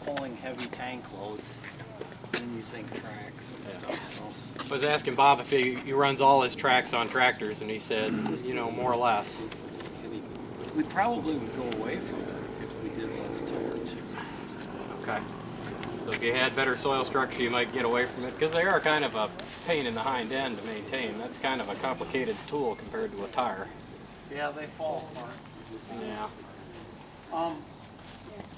pulling heavy tank loads, then you think tracks and stuff. So I was asking Bob if he runs all his tracks on tractors, and he said, you know, more or less. we probably would go away from it if we did less tillage. Okay. So if you had better soil structure, you might get away from it, because they are kind of a pain in the hind end to maintain. That's kind of a complicated tool compared to a tire. Yeah, they fall apart. Yeah.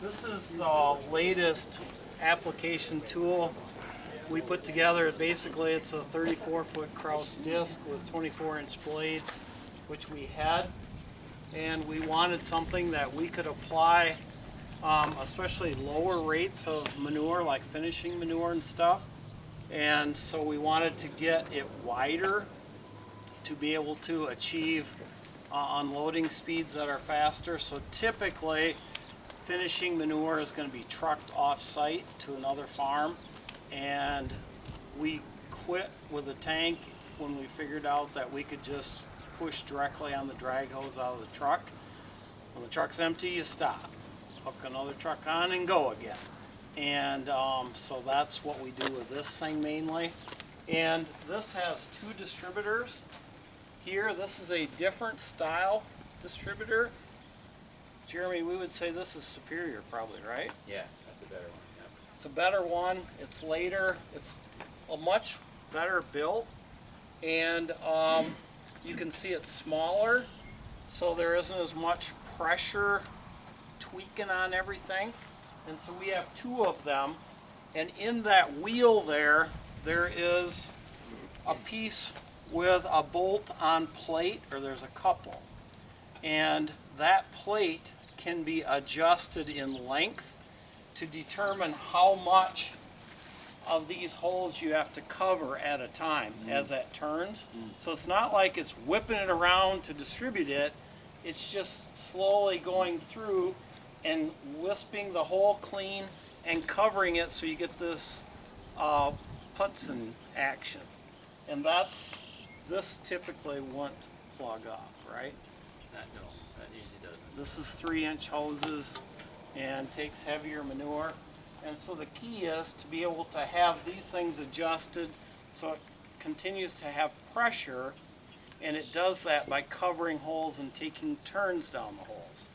This is the latest application tool we put together. Basically, it's a 34-foot Kraus disc with 24-inch blades, which we had, and we wanted something that we could apply, especially lower rates of manure, like finishing manure and stuff. And so we wanted to get it wider to be able to achieve unloading speeds that are faster. So typically, finishing manure is going to be trucked off-site to another farm, and we quit with the tank when we figured out that we could just push directly on the drag hose out of the truck. When the truck's empty, you stop, hook another truck on, and go again. And so that's what we do with this thing mainly. And this has two distributors. Here, this is a different style distributor. Jeremy, we would say this is superior probably, right? Yeah, that's a better one. Yep. It's a better one. It's later. It's a much better built. And you can see it's smaller, so there isn't as much pressure tweaking on everything. And so we have two of them. And in that wheel there is a piece with a bolt-on plate, or there's a couple. And that plate can be adjusted in length to determine how much of these holes you have to cover at a time as that turns. So it's not like it's whipping it around to distribute it, it's just slowly going through and wisping the hole clean and covering it so you get this putzing action. And this typically won't plug up, right? No, that usually doesn't. This is 3-inch hoses and takes heavier manure. And so the key is to be able to have these things adjusted so it continues to have pressure, and it does that by covering holes and taking turns down the holes.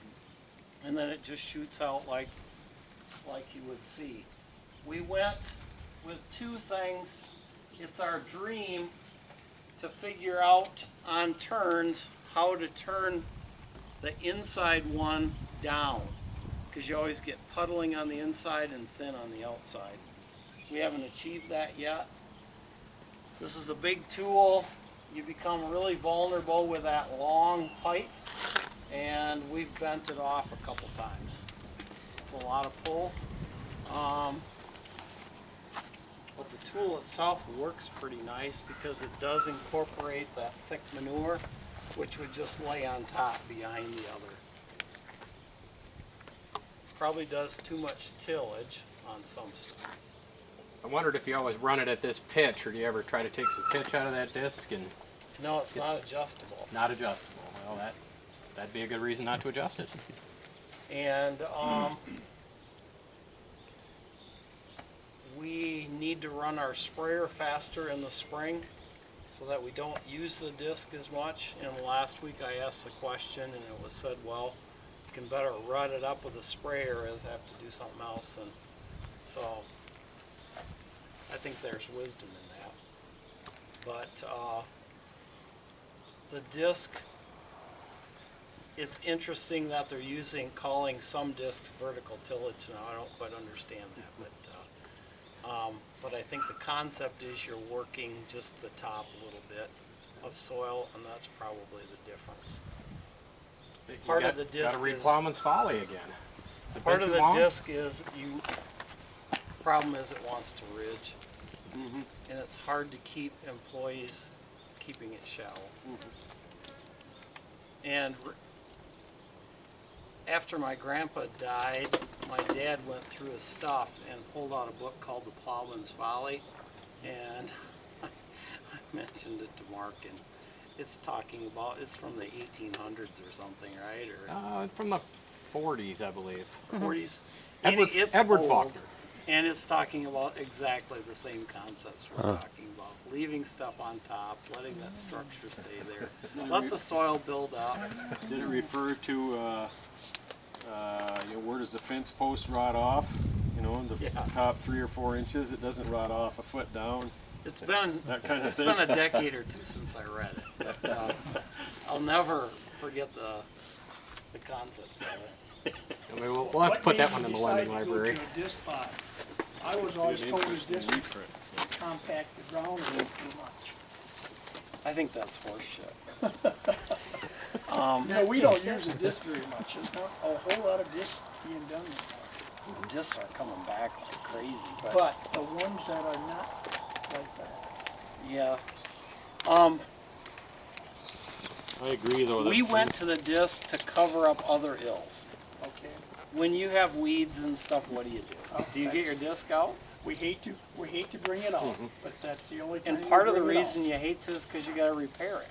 And then it just shoots out like you would see. We went with two things. It's our dream to figure out on turns how to turn the inside one down, because you always get puddling on the inside and thin on the outside. We haven't achieved that yet. This is a big tool. You become really vulnerable with that long pipe, and we've bent it off a couple times. It's a lot of pull. But the tool itself works pretty nice because it does incorporate that thick manure, which would just lay on top behind the other. Probably does too much tillage on some stuff. I wondered if you always run it at this pitch, or do you ever try to take some pitch out of that disc? And No, it's not adjustable. not adjustable. Well, that'd be a good reason not to adjust it. And we need to run our sprayer faster in the spring so that we don't use the disc as much. And last week I asked the question and it was said, well, you can better rut it up with a sprayer as have to do something else. And so I think there's wisdom in that. But the disc, it's interesting that they're calling some discs vertical tillage now. I don't quite understand that, but I think the concept is you're working just the top a little bit of soil, and that's probably the difference. Part of the disc Got to read is Plowman's Folly again. It's a part bit of too the long. disc is problem is it wants to ridge, and it's hard to keep employees keeping it shallow. And after my grandpa died, my dad went through his stuff and pulled out a book called The Plowman's Folly, and I mentioned it to Mark, and it's talking about, it's from the 1800s or something, right? Or From the 40s, I believe. 40s. It's Edward old, Faulkner. and it's talking about exactly the same concepts we're talking about. Leaving stuff on top, letting that structure stay there. Let the soil build up. Did it refer to, you know, where does the fence post rot off? You know, the Yeah. top 3 or 4 inches, it doesn't rot off a foot down. It's been That kind of it's thing. been a decade or two since I read it, but I'll never forget the concepts of it. I mean, we'll have to put that one in the lending library. What made you decide to go to a disc pot? I was always told a disc compact the ground a little too much. I think that's horse shit. You know, we don't use a disc very much. There's not a whole lot of discs being done anymore. Discs are coming back like crazy, But the ones that are not like that, yeah. I agree though. We went to the disc to cover up other ills. okay? When you have weeds and stuff, what do you do? Oh, Do you get your disc out? We hate to bring it out, but that's the only time And we part of the bring it out. reason you hate to is because you gotta repair it.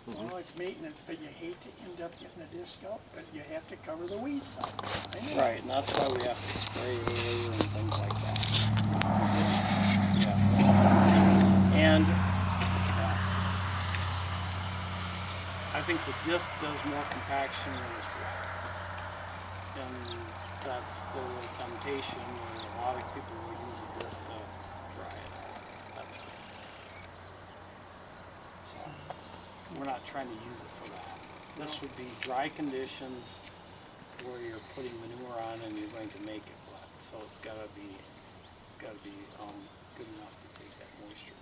Well, it's maintenance, but you hate to end up getting the disc out, but you have to cover the weeds up. I know. Right, and that's why we have to spray earlier and things like that. Yeah. And I think the disc does more compaction than it's wet. And that's the temptation, and a lot of people will use a disc to dry it out. That's so we're not trying to use it for that. This would be dry conditions where you're putting manure on and you're going to make it wet. So it's gotta be good enough to take that moisture